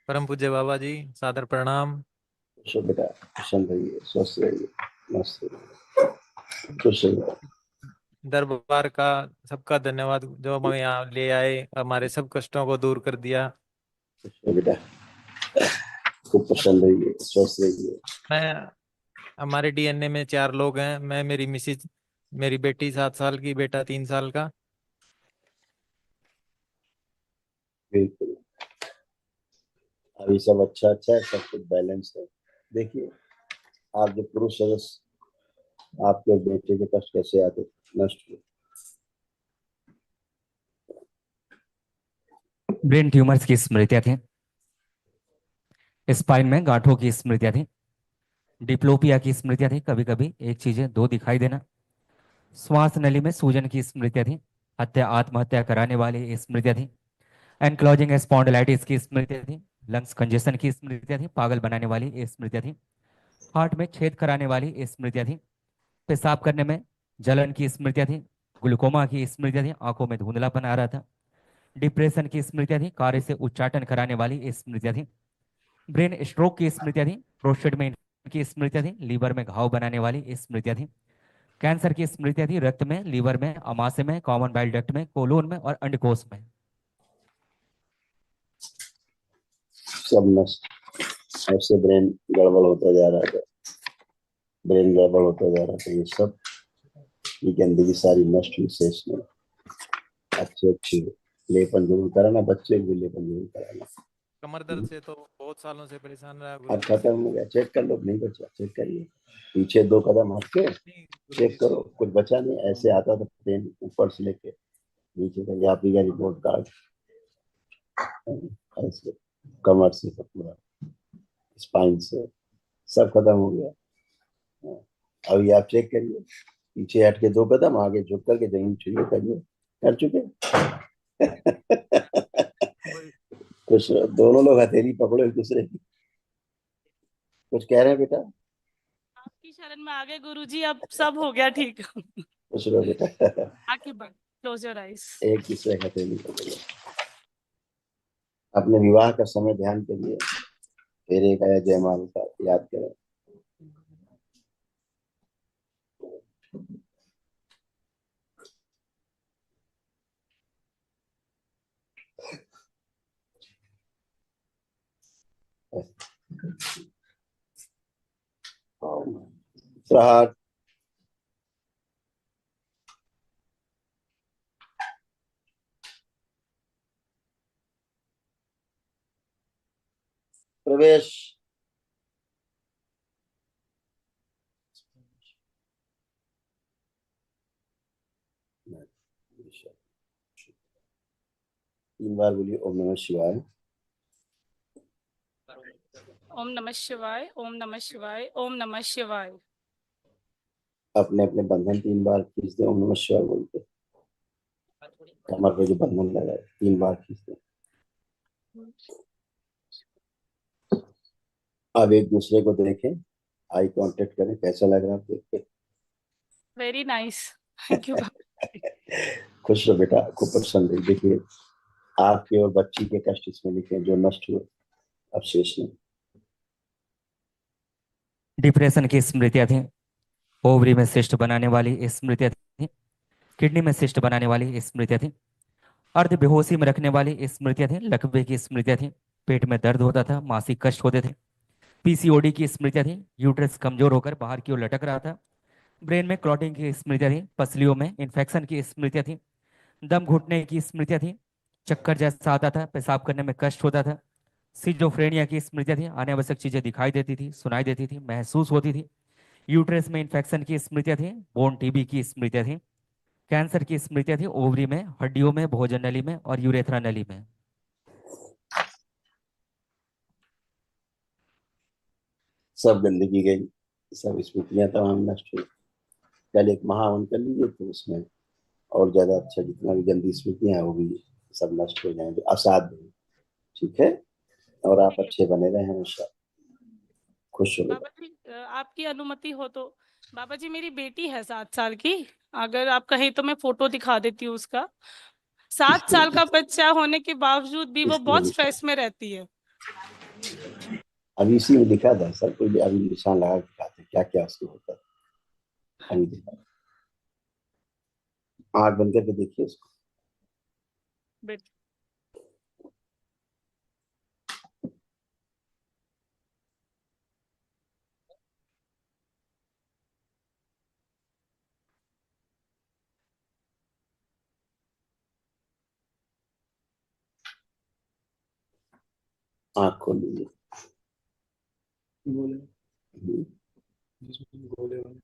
परम पूज्य बाबा जी, सादर प्रणाम। खुश हो बेटा, प्रसन्न रहिए, स्वस्थ रहिए, मस्त रहिए, खुश रहिए। दरबार का सबका धन्यवाद जो हमें यहाँ ले आए, हमारे सब कष्टों को दूर कर दिया। खुश हो बेटा, खूब प्रसन्न रहिए, स्वस्थ रहिए। मैं हमारे डीएनए में 4 लोग हैं। मैं, मेरी मिसिज, मेरी बेटी 7 साल की, बेटा 3 साल का। बिल्कुल, अभी सब अच्छा अच्छा है, सब कुछ बैलेंस है। देखिए, आप जो पुरुष सदस्य, आपके बेटे के कष्ट कैसे आते नष्ट हुए। ब्रेन ट्यूमर्स की स्मृतियां थी, स्पाइन में गांठों की स्मृतियां थी, डिप्लोपिया की स्मृतियां थी, कभी कभी एक चीजें दो दिखाई देना, श्वास नली में सूजन की स्मृतियां थी, हत्या आत्महत्या कराने वाली स्मृतियां थी, एनक्लोजिंग स्पॉन्डिलाइटिस की स्मृतियां थी, लंग्स कंजेशन की स्मृतियां थी, पागल बनाने वाली स्मृतियां थी, हार्ट में छेद कराने वाली स्मृतियां थी, पेशाब करने में जलन की स्मृतियां थी, ग्लूकोमा की स्मृतियां थी, आंखों में धुंधलापन आ रहा था, डिप्रेशन की स्मृतियां थी, कार्य से उच्चाटन कराने वाली स्मृतियां थी, ब्रेन स्ट्रोक की स्मृतियां थी, प्रोस्टेट में इन्फेक्शन की स्मृतियां थी, लीवर में घाव बनाने वाली स्मृतियां थी, कैंसर की स्मृतियां थी, रक्त में, लीवर में, अमाशय में, कॉमन बाइल डक्ट में, कोलोन में और अंडकोश में। सब नष्ट, ऐसे ब्रेन गड़बड़ होता जा रहा था, ब्रेन गड़बड़ होता जा रहा था। ये सब, ये गंदगी सारी नष्ट हुई शेष में। अच्छे अच्छे लेपन जरूर कराना, बच्चे को भी लेपन जरूर कराना। कमर दर्द से तो बहुत सालों से परेशान रहा अब गुरुजी। खत्म हो गया, चेक कर लो, नहीं बचा चेक करिए, पीछे 2 कदम हट के नहीं चेक गुरुजी, करो, कुछ बचा नहीं। ऐसे आता था पेन ऊपर से लेके नीचे तक, आप ही का रिपोर्ट कार्ड, ऐसे कमर से सब पूरा, स्पाइन से सब खत्म हो गया। अभी आप चेक करिए, पीछे हट के 2 कदम, आगे झुक करके जमीन छुइए, करिए, कर चुके। कुछ दोनों लोग हथेली पकड़ो एक दूसरे की, कुछ कह रहे हैं बेटा। आपकी शरण में आ गए गुरुजी, अब सब हो गया ठीक। कुछ लो बेटा, आंखें बंद, क्लोज योर आईज। एक दूसरे की हथेली पकड़ो। अपने विवाह का समय ध्यान करिए, फेरे का या जयमाल का याद करें। प्रहार, प्रवेश, तीन बार बोलिए ओम नमः शिवाय। ओम नमः शिवाय, ओम नमः शिवाय, ओम नमः शिवाय। अपने अपने बंधन 3 बार खींच दे, ओम नमः शिवाय बोलते। कमर पे जो बंधन लगा है 3 बार खींच दे। अब एक दूसरे को देखें, आई कांटेक्ट करें, कैसा लग रहा है देख के। Very nice, thank you. खुश रहो बेटा, खूब प्रसन्न रहिए। देखिए, आपके और बच्ची के कष्ट इसमें लिखे जो नष्ट हुए, अब शेष नहीं। डिप्रेशन की स्मृतियां थी, ओवरी में सिस्ट बनाने वाली स्मृतियां थी, किडनी में सिस्ट बनाने वाली स्मृतियां थी, अर्ध बेहोशी में रखने वाली स्मृतियां थी, लकवे की स्मृतियां थी, पेट में दर्द होता था, मासिक कष्ट होते थे, पीसीओडी की स्मृतियां थी, यूट्रस कमजोर होकर बाहर की ओर लटक रहा था, ब्रेन में क्लॉटिंग की स्मृतियां थी, पसलियों में इन्फेक्शन की स्मृतियां थी, दम घुटने की स्मृतियां थी, चक्कर जैसा आता था, पेशाब करने में कष्ट होता था, सिजोफ्रेनिया की स्मृतियां थी, अनावश्यक चीजें दिखाई देती थी, सुनाई देती थी, महसूस होती थी, यूट्रस में इन्फेक्शन की स्मृतियां थी, बोन टीबी की स्मृतियां थी, कैंसर की स्मृतियां थी, ओवरी में, हड्डियों में, भोजन नली में और यूरेथ्रा नली में। सब गंदगी गई, सब स्मृतियां तमाम नष्ट हुई। कल एक महावन कर लीजिए, तो उसमें और ज्यादा अच्छा, जितना भी गंदी स्मृतियां हैं वो भी सब नष्ट हो जाएंगे, असाध्य है। ठीक है, और आप अच्छे बने रहे हमेशा, खुश हो। बाबा जी, आपकी अनुमति हो तो, बाबा जी मेरी बेटी है 7 साल की, अगर आप कहें तो मैं फोटो दिखा देती हूँ उसका। 7 साल का बच्चा होने के बावजूद भी वो इसकी बहुत हमेशा स्ट्रेस में रहती है। अभी इसी में लिखा था सर, कोई अभी निशान लगा के दिखाते क्या क्या उसको होता है। अभी दिखा, आँख बंद करके देखिए उसको। बेट आँख खोल लीजिए। गोले हम्म, जिसमें गोले वाले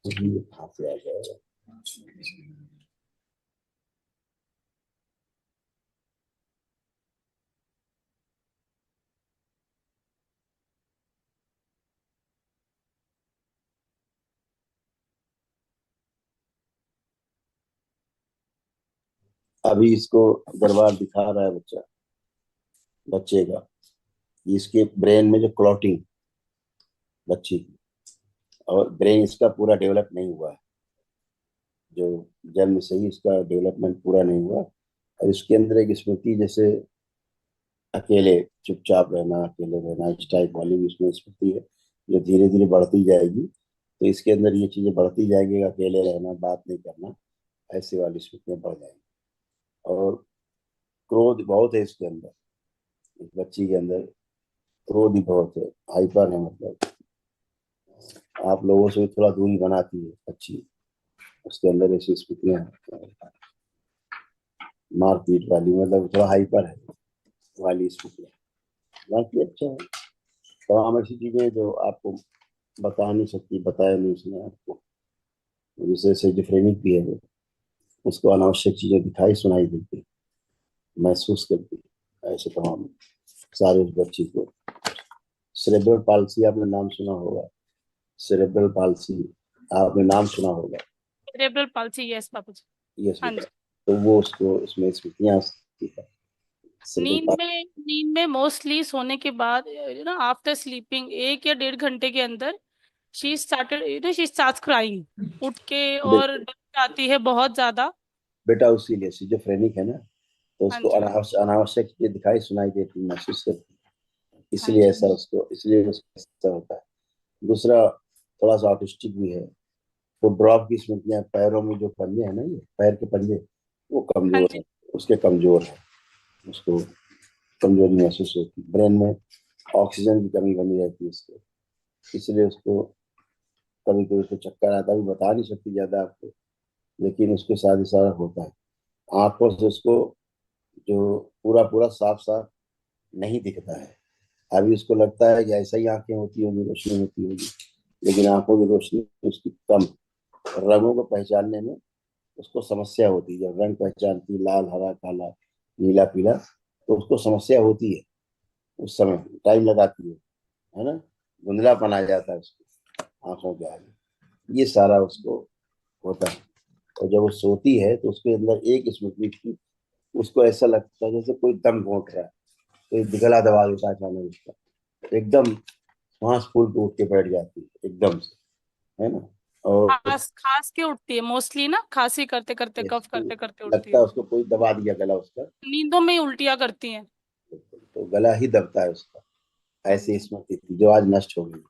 ये कहाँ से आ जाएगा। अभी इसको दरबार दिखा रहा है बच्चा, बच्चे का, इसके ब्रेन में जो क्लॉटिंग बच्ची की, और ब्रेन इसका पूरा डेवलप नहीं हुआ है, जो जन्म से ही इसका डेवलपमेंट पूरा नहीं हुआ। और इसके अंदर एक स्मृति, जैसे अकेले चुपचाप रहना, अकेले रहना, इस टाइप वाली भी इसमें स्मृति है, जो धीरे धीरे बढ़ती जाएगी। तो इसके अंदर ये चीजें बढ़ती जाएगी, अकेले रहना, बात नहीं करना, ऐसी वाली स्मृतियां बढ़ जाएंगी। और क्रोध बहुत है इसके अंदर, इस बच्ची के अंदर क्रोध ही बहुत है, हाइपर है, मतलब आप लोगों से भी थोड़ा दूरी बनाती है बच्ची, उसके अंदर ऐसी स्मृतियां हैं, मारपीट वाली, मतलब थोड़ा हाइपर है वाली स्मृतियां। बाकी अच्छा है, तमाम ऐसी चीजें जो आपको बता नहीं सकती, बताया नहीं उसने आपको, जैसे सिजोफ्रेनिक भी है वो, उसको अनावश्यक चीजें दिखाई सुनाई देती, महसूस करती, ऐसे तमाम सारे उस बच्ची को। सेरेब्रल पाल्सी आपने नाम सुना होगा, सेरेब्रल पाल्सी आपने नाम सुना होगा, सेरेब्रल पाल्सी, यस बाबूजी। ये हाँ सुना, जी। तो वो उसको इसमें स्मृतियां है, सेरेब्रल नींद में मोस्टली सोने के बाद आफ्टर स्लीपिंग 1 या 1.5 घंटे के अंदर शी स्टार्ट्स क्राइंग, उठ के, और बिल्कुल। डर जाती है बहुत ज्यादा। बेटा उसी लिए सिजोफ्रेनिक है ना, तो हाँ उसको जी। अनावश्यक चीजें दिखाई सुनाई देती, महसूस करती, हाँ इसलिए जी। ऐसा उसको, इसलिए उसको ऐसा होता है। दूसरा, थोड़ा सा ऑटिस्टिक भी है, वो ड्रॉप की स्मृतियां, पैरों में जो पंजे है ना, ये पैर के पंजे, वो हाँ कमजोर है, जी। उसके कमजोर है, उसको कमजोरी महसूस होती है, ब्रेन में ऑक्सीजन की कमी बनी रहती है उसको, इसलिए उसको कभी कभी उसको चक्कर आता है, भी बता नहीं सकती ज्यादा आपको, लेकिन उसके साथ ही सारा होता है। आंखों से उसको जो पूरा पूरा साफ साफ नहीं दिखता है, अभी उसको लगता है कि ऐसा ही आंखें होती होंगी, रोशनी होती होगी, लेकिन आंखों की रोशनी उसकी कम, रंगों को पहचानने में उसको समस्या होती है। जब रंग पहचानती, लाल, हरा, काला, नीला, पीला, तो उसको समस्या होती है, उस समय टाइम लगाती है ना, धुंधलापन आ जाता है उसको आंखों के आगे, ये सारा उसको होता है। और जब वो सोती है तो उसके अंदर एक स्मृति थी, उसको ऐसा लगता है जैसे कोई दम घोंट रहा है, कोई गला दबा देता है अचानक उसका, एकदम सांस फूल के उठ के बैठ जाती है एकदम से, है ना। और खास खास के उठती है मोस्टली ना, खांसी करते करते, कफ करते करते उठती लगता है है वो। उसको कोई दबा दिया गला उसका, नींदों में ही उल्टियां करती हैं। तो गला ही दबता है उसका। हाँ ऐसी जी। स्मृति थी जो आज नष्ट हो गई,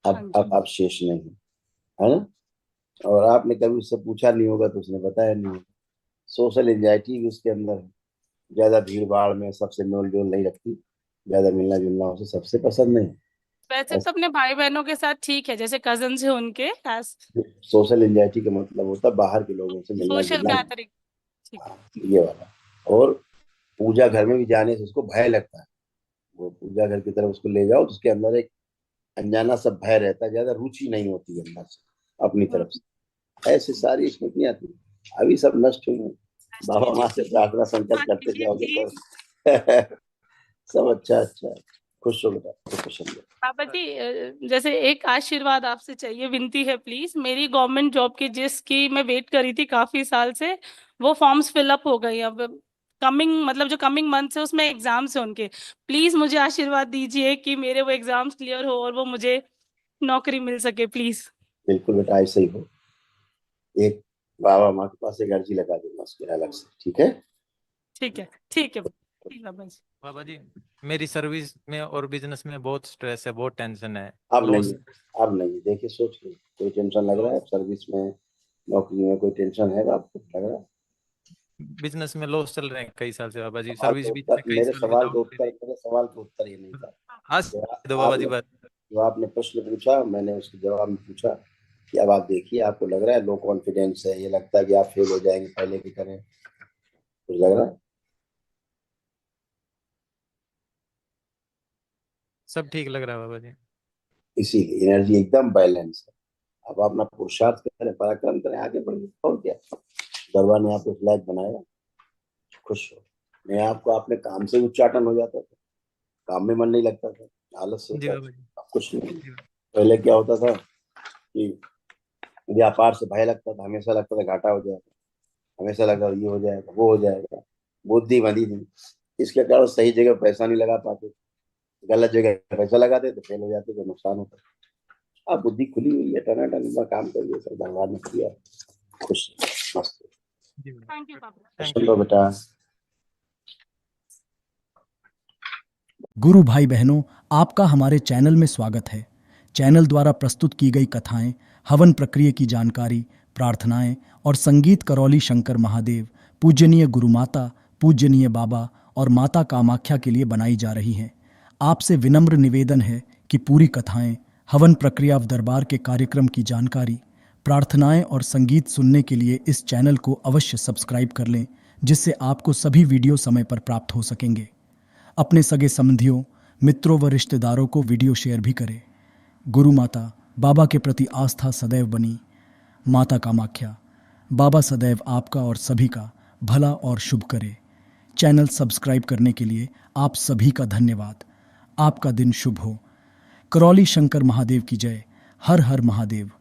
हाँ अब जी। अब शेष नहीं है ना। और आपने कभी उससे पूछा नहीं होगा तो उसने बताया नहीं होगा। सोशल एंजाइटी भी उसके अंदर है, ज्यादा भीड़ भाड़ में सबसे मेल जोल नहीं रखती, ज्यादा मिलना जुलना उसे सबसे पसंद नहीं। वैसे तो अपने भाई बहनों के साथ ठीक है, जैसे कजन है उनके, सोशल एंजाइटी का मतलब होता है बाहर के लोगों से मिलना सोशल जुलना नहीं। गैदरिंग। ठीक। हाँ, ये वाला। और पूजा घर में भी जाने से उसको भय लगता है, वो पूजा घर की तरफ उसको ले जाओ तो उसके अंदर एक अनजाना सा भय रहता है, ज्यादा रुचि नहीं होती है अंदर से अपनी तरफ से। ऐसी सारी स्मृतियां थी, अभी सब नष्ट हुई हैं। बाबा माँ से प्रार्थना संकल्प करते जाओगे तो प्लीज। सब अच्छा अच्छा, खुश हो बेटा, खुश हो बेटा। पापा जी, जैसे एक आशीर्वाद आपसे चाहिए, विनती है प्लीज। मेरी गवर्नमेंट जॉब की, जिसकी मैं वेट कर रही थी काफी साल से, वो फॉर्म्स फिलअप हो गई। अब कमिंग, मतलब जो कमिंग मंथ है उसमें एग्जाम्स है उनके। प्लीज मुझे आशीर्वाद दीजिए कि मेरे वो एग्जाम्स क्लियर हो और वो मुझे नौकरी मिल सके, प्लीज। बिल्कुल बेटा, ऐसे ही हो। एक बाबा माँ के पास एक अर्जी लगा दूंगा उसके अलग से, ठीक है। ठीक है, ठीक है। ठीक बाबा जी। बाबा जी मेरी सर्विस में और बिजनेस में बहुत स्ट्रेस है, बहुत टेंशन है। अब लॉस नहीं, अब नहीं, देखिए सोच के कोई टेंशन लग रहा है सर्विस में, नौकरी में कोई टेंशन है आपको लग रहा है? बिजनेस में लॉस चल रहे हैं कई साल से बाबा जी, सवाल सर्विस का भी उत्तर, कई मेरे साल सवाल का विदाउट उत्तर, मेरे सवाल का उत्तर ये नहीं था। आज जो दो बाबा जी आपने बात। जो आपने प्रश्न पूछा, मैंने उसके जवाब में पूछा कि अब आप देखिए, आपको लग रहा है लो कॉन्फिडेंस है, ये लगता है कि आप फेल हो जाएंगे पहले की तरह, कुछ लग रहा है? सब ठीक लग रहा है बाबा जी। इसीलिए एनर्जी एकदम बैलेंस है। अब आप अपना पुरुषार्थ करें, पराक्रम करें, आगे बढ़िए, और क्या। दरबार ने आपको इस लायक बनाया, खुश हो। मैं आपको अपने काम से उच्चाटन हो जाता था, काम में मन नहीं लगता था, आलस जी होता बाबा जी। था, अब कुछ नहीं। जी बाबा। पहले क्या होता था कि व्यापार से भय लगता था, हमेशा लगता था घाटा हो जाएगा, हमेशा लगा ये हो जाएगा वो हो जाएगा, बुद्धि बंधी थी। इसके कारण सही जगह पैसा नहीं लगा पाते, गलत जगह पैसा लगाते तो फेल हो जाते तो नुकसान होता। अब बुद्धि खुली हुई है, टनाटन का काम करिए, सब भगवान ने किया, खुश, मस्त। जी बाबा। थैंक यू बाबा। थैंक सुन यू। लो बेटा। गुरु भाई बहनों, आपका हमारे चैनल में स्वागत है। चैनल द्वारा प्रस्तुत की गई कथाएं, हवन प्रक्रिया की जानकारी, प्रार्थनाएं और संगीत करौली शंकर महादेव, पूजनीय गुरु माता, पूजनीय बाबा और माता कामाख्या के लिए बनाई जा रही हैं। आपसे विनम्र निवेदन है कि पूरी कथाएं, हवन प्रक्रिया दरबार के कार्यक्रम की जानकारी, प्रार्थनाएं और संगीत सुनने के लिए इस चैनल को अवश्य सब्सक्राइब कर लें, जिससे आपको सभी वीडियो समय पर प्राप्त हो सकेंगे। अपने सगे संबंधियों, मित्रों व रिश्तेदारों को वीडियो शेयर भी करें। गुरु माता, बाबा के प्रति आस्था सदैव बनी। माता कामाख्या, बाबा सदैव आपका और सभी का भला और शुभ करे। चैनल सब्सक्राइब करने के लिए आप सभी का धन्यवाद। आपका दिन शुभ हो। करौली शंकर महादेव की जय। हर हर महादेव।